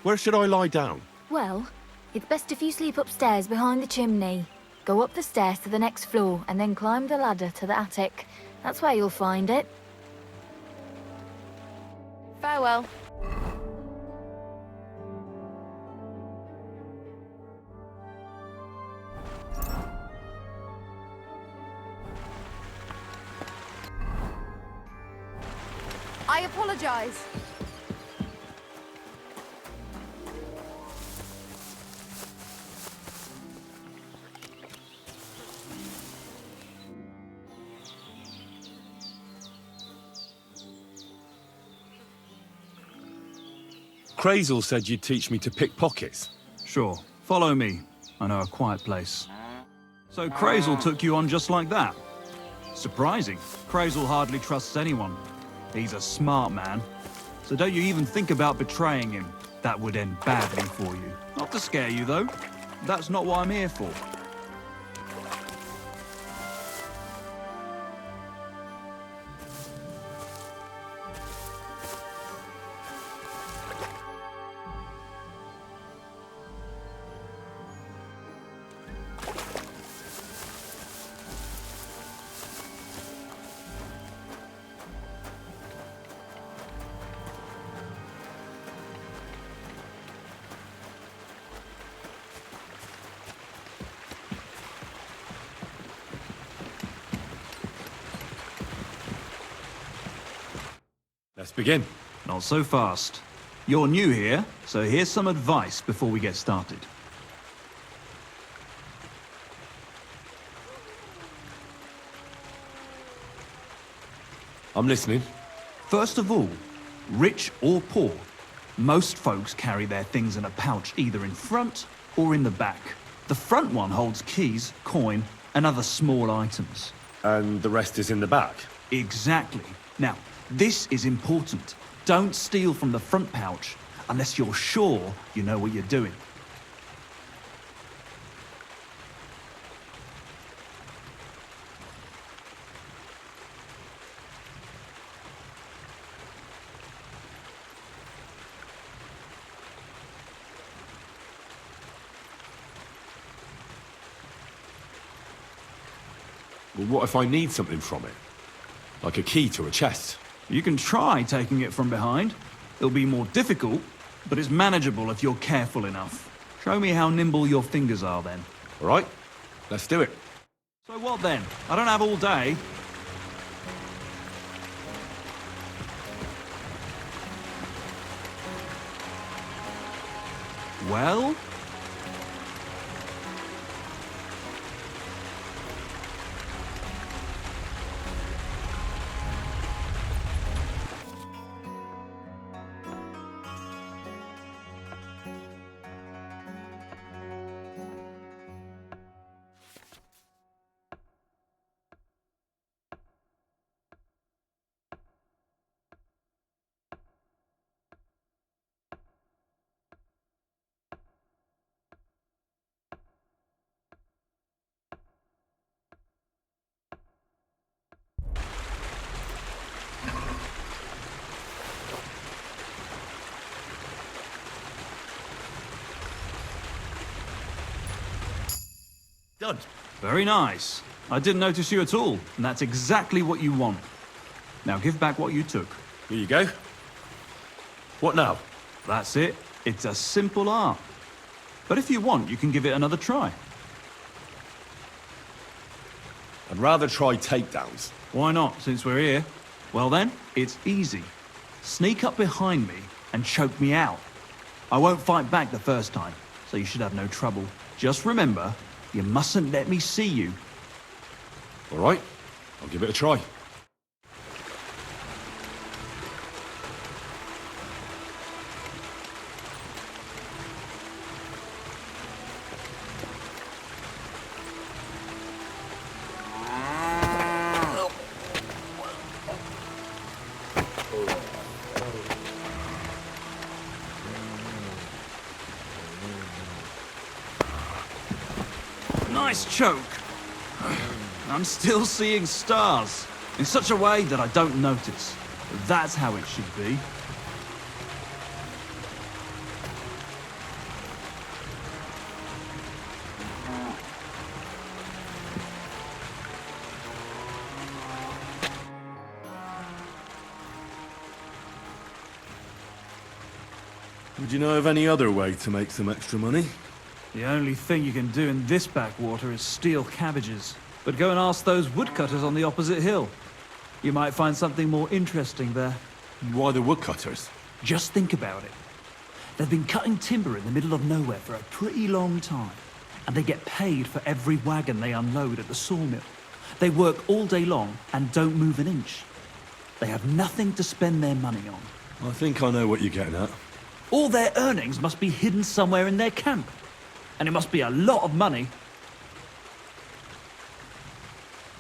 Where should I lie down? Well, it's best if you sleep upstairs behind the chimney. Go up the stairs to the next floor and then climb the ladder to the attic. That's where you'll find it. Farewell. I apologize. Crazel said you'd teach me to pick pockets. Sure. Follow me. I know a quiet place. So Crazel took you on just like that? Surprising. Crazel hardly trusts anyone. He's a smart man. So don't you even think about betraying him. That would end badly for you. Not to scare you, though. That's not what I'm here for. Let's begin. Not so fast. You're new here, so here's some advice before we get started. I'm listening. First of all, rich or poor, most folks carry their things in a pouch either in front or in the back. The front one holds keys, coin, and other small items. And the rest is in the back? Exactly. Now, this is important. Don't steal from the front pouch unless you're sure you know what you're doing. Well, what if I need something from it? Like a key to a chest? You can try taking it from behind. It'll be more difficult, but it's manageable if you're careful enough. Show me how nimble your fingers are then. All right, let's do it. So what then? I don't have all day. Well? Done. Very nice. I didn't notice you at all, and that's exactly what you want. Now give back what you took. Here you go. What now? That's it. It's a simple art. But if you want, you can give it another try. I'd rather try takedowns. Why not, since we're here? Well then, it's easy. Sneak up behind me and choke me out. I won't fight back the first time, so you should have no trouble. Just remember, you mustn't let me see you. All right, I'll give it a try. Nice choke. I'm still seeing stars, in such a way that I don't notice. That's how it should be. Would you know of any other way to make some extra money? The only thing you can do in this backwater is steal cabbages. But go and ask those woodcutters on the opposite hill. You might find something more interesting there. Why the woodcutters? Just think about it. They've been cutting timber in the middle of nowhere for a pretty long time, and they get paid for every wagon they unload at the sawmill. They work all day long and don't move an inch. They have nothing to spend their money on. I think I know what you're getting at. All their earnings must be hidden somewhere in their camp. And it must be a lot of money.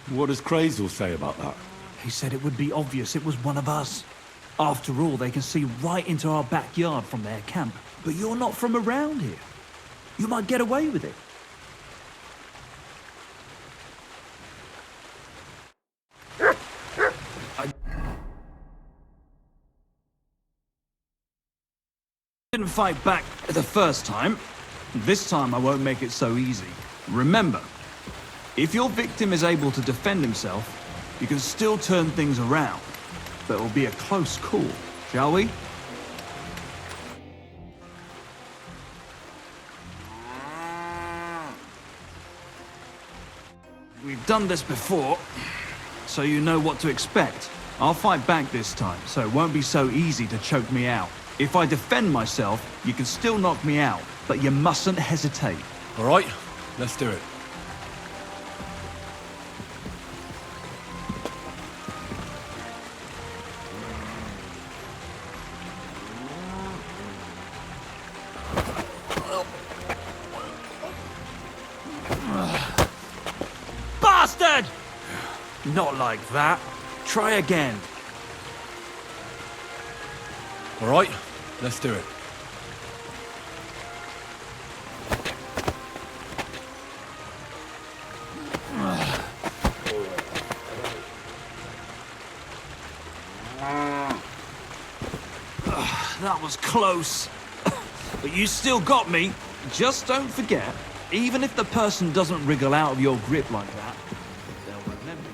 What does Crazel say about that? He said it would be obvious it was one of us. After all, they can see right into our backyard from their camp. But you're not from around here. You might get away with it. I didn't fight back the first time. This time I won't make it so easy. Remember, if your victim is able to defend himself, you can still turn things around. But it will be a close call, shall we? We've done this before, so you know what to expect. I'll fight back this time, so it won't be so easy to choke me out. If I defend myself, you can still knock me out, but you mustn't hesitate. All right, let's do it. Bastard! Not like that. Try again. All right, let's do it. That was close. But you still got me. Just don't forget, even if the person doesn't wriggle out of your grip like that, they'll remember.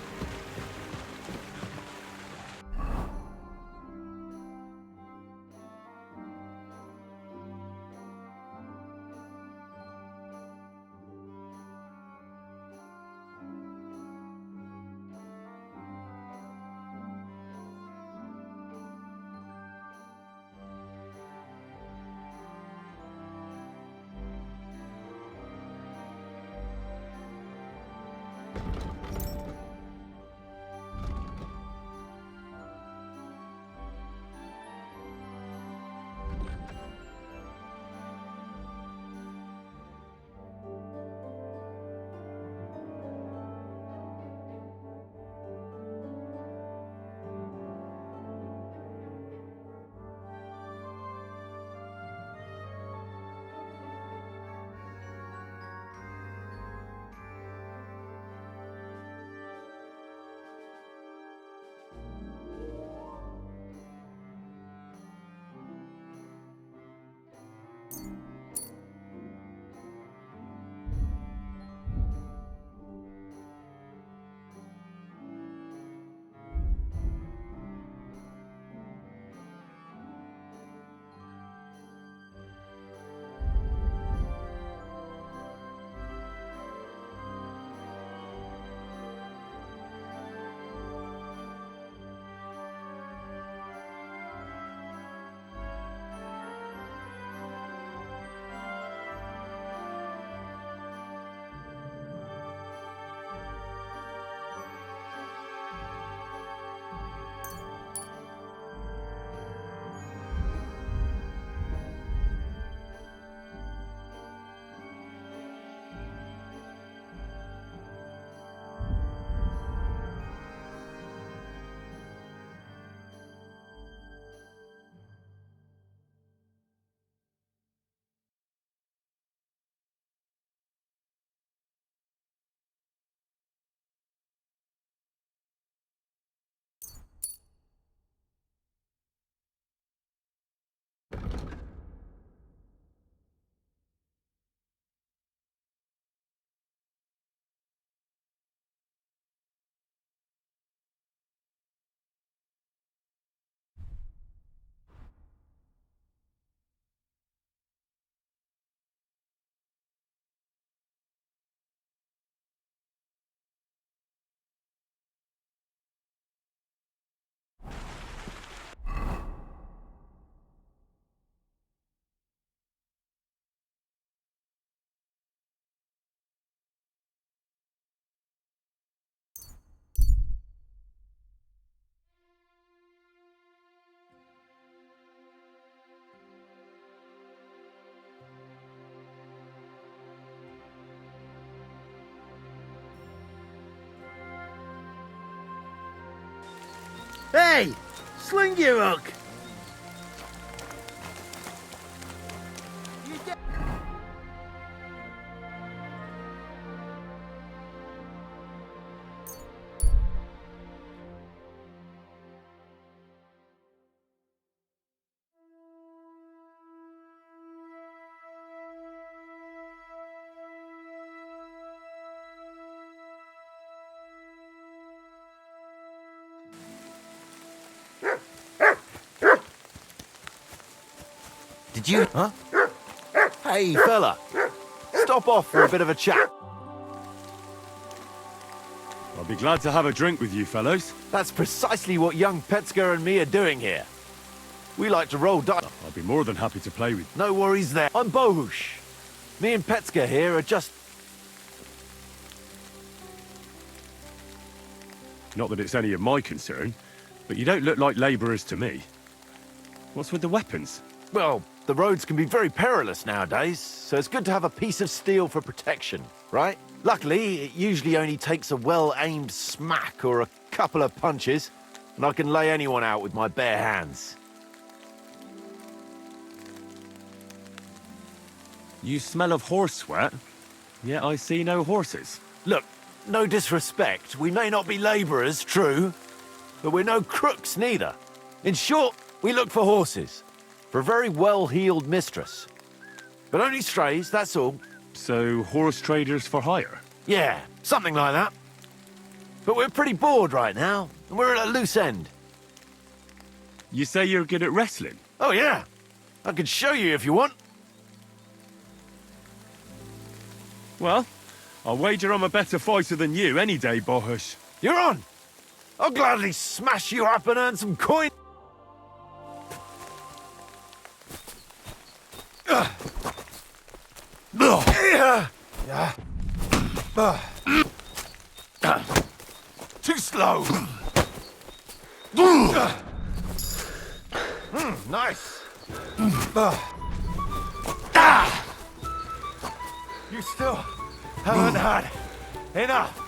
Hey! Sling your hook! Did you... Huh? Hey, fella. Stop off for a bit of a chat. I'll be glad to have a drink with you fellows. That's precisely what young Petska and me are doing here. We like to roll dice. I'll be more than happy to play with you. No worries there. I'm Bohush. Me and Petska here are just... Not that it's any of my concern, but you don't look like labourers to me. What's with the weapons? Well, the roads can be very perilous nowadays, so it's good to have a piece of steel for protection, right? Luckily, it usually only takes a well-aimed smack or a couple of punches, and I can lay anyone out with my bare hands. You smell of horse sweat, yet I see no horses. Look, no disrespect, we may not be labourers, true, but we're no crooks neither. In short, we look for horses. For a very well-heeled mistress. But only strays, that's all. So, horse traders for hire? Yeah, something like that. But we're pretty bored right now, and we're at a loose end. You say you're good at wrestling? Oh, yeah. I could show you if you want. Well, I'll wager I'm a better fighter than you any day, Bohush. You're on. I'll gladly smash you up and earn some coin. Too slow. Nice. You still haven't had enough.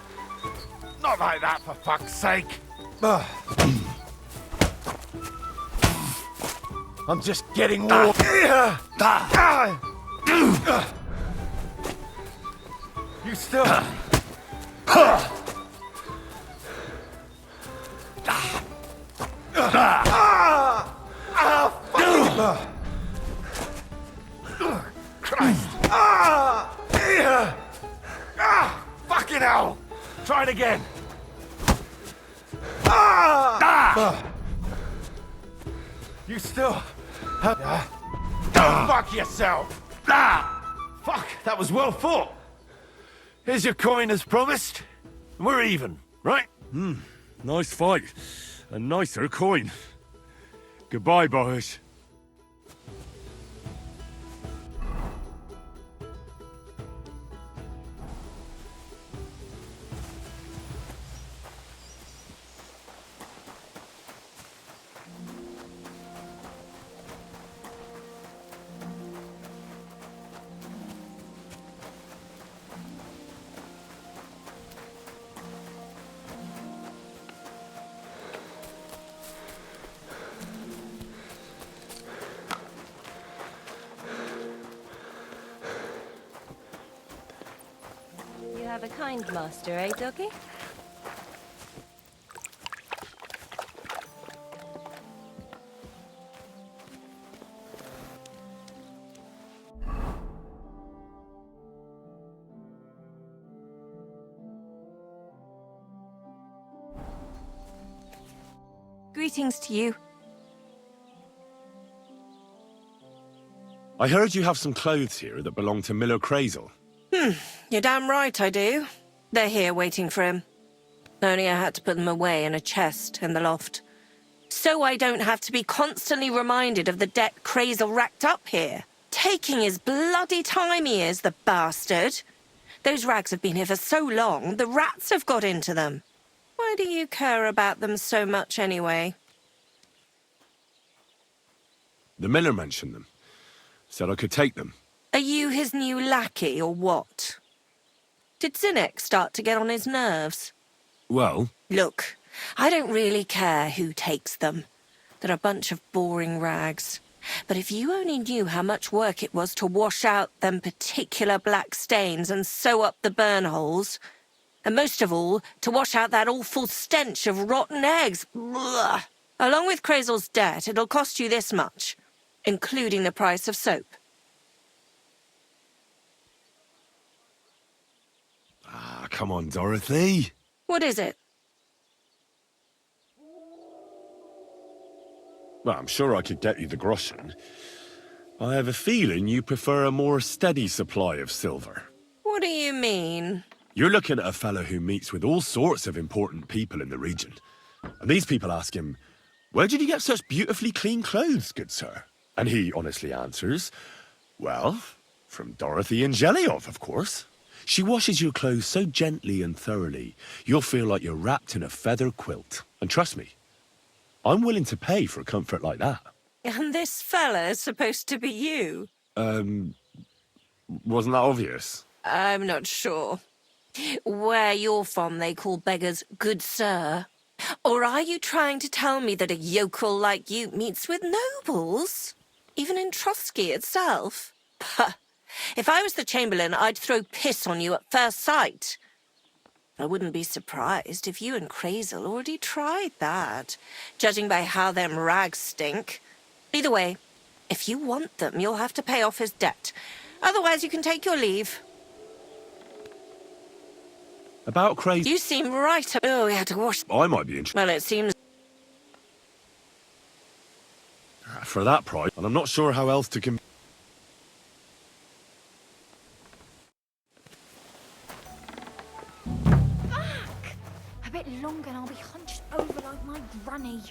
Not like that, for fuck's sake. I'm just getting warm. You still... Christ. Fucking hell. Try it again. You still... Fuck yourself. Fuck, that was well fought. Here's your coin as promised. We're even, right? Nice fight. A nicer coin. Goodbye, Bohush. You have a kind master, eh, doggy? Greetings to you. I heard you have some clothes here that belong to Miller Crazel. You're damn right I do. They're here waiting for him. Only I had to put them away in a chest in the loft. So I don't have to be constantly reminded of the debt Crazel racked up here. Taking his bloody time he is, the bastard. Those rags have been here for so long, the rats have got into them. Why do you care about them so much anyway? The miller mentioned them. Said I could take them. Are you his new lackey, or what? Did Zinnek start to get on his nerves? Well... Look, I don't really care who takes them. They're a bunch of boring rags. But if you only knew how much work it was to wash out them particular black stains and sew up the burn holes, and most of all, to wash out that awful stench of rotten eggs. Blah. Along with Crazel's debt, it'll cost you this much, including the price of soap. Ah, come on, Dorothy. What is it? Well, I'm sure I could get you the groschen. I have a feeling you prefer a more steady supply of silver. What do you mean? You're looking at a fellow who meets with all sorts of important people in the region. And these people ask him, "Where did you get such beautifully clean clothes, good sir?" And he honestly answers, "Well, from Dorothy and Jelyov, of course. She washes your clothes so gently and thoroughly, you'll feel like you're wrapped in a feather quilt. And trust me, I'm willing to pay for a comfort like that." And this fella's supposed to be you? Wasn't that obvious? I'm not sure. Where you're from, they call beggars good sir. Or are you trying to tell me that a yokel like you meets with nobles? Even in Trotsky itself? Puh. If I was the Chamberlain, I'd throw piss on you at first sight. I wouldn't be surprised if you and Crazel already tried that, judging by how them rags stink. Either way, if you want them, you'll have to pay off his debt. Otherwise, you can take your leave. About crazy. You seem right. Oh, we had to wash. I might be interested. Well, it seems. For that price, and I'm not sure how else to Fuck! A bit longer and I'll be hunched over like my granny.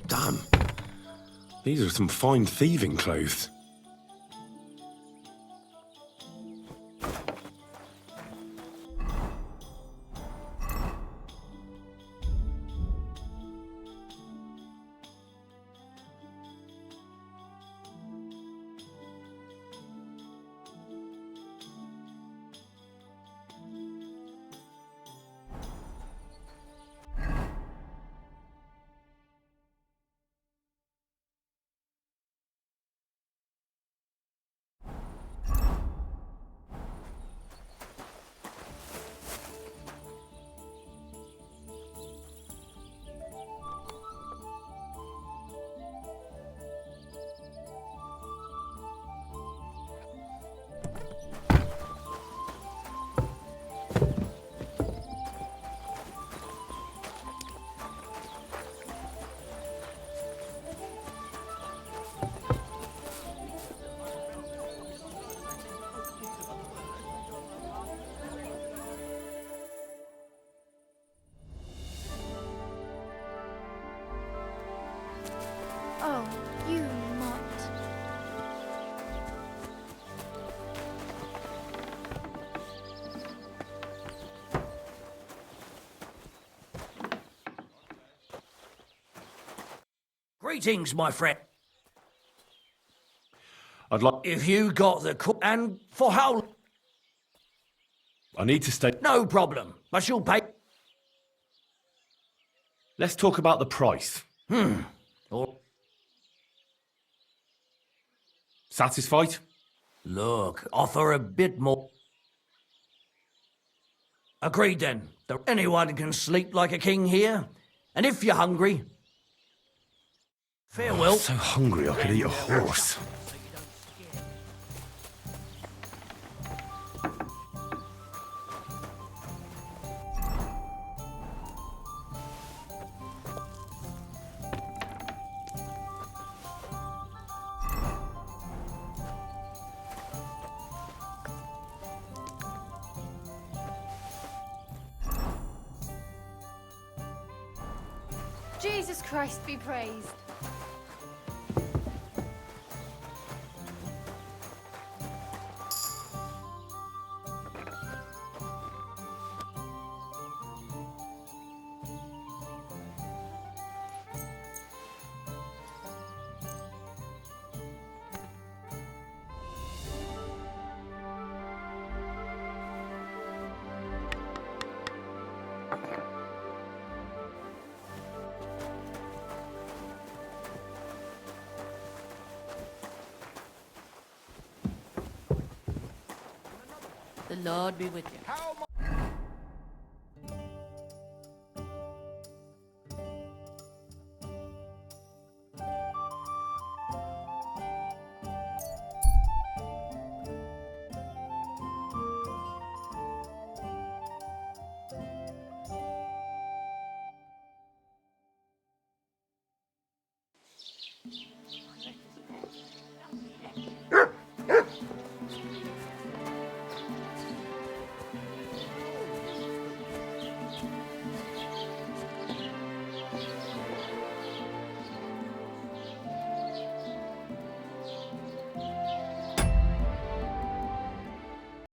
Damn. These are some fine thieving clothes. Oh, you mutt. Greetings, my friend. I'd like... If you got the and for how... I need to stay... No problem, but you'll pay... Let's talk about the price. Or... Satisfied? Look, offer a bit more. Agreed then. Anyone can sleep like a king here. And if you're hungry... Farewell. I'm so hungry I could eat a horse. Jesus Christ be praised. The Lord be with you.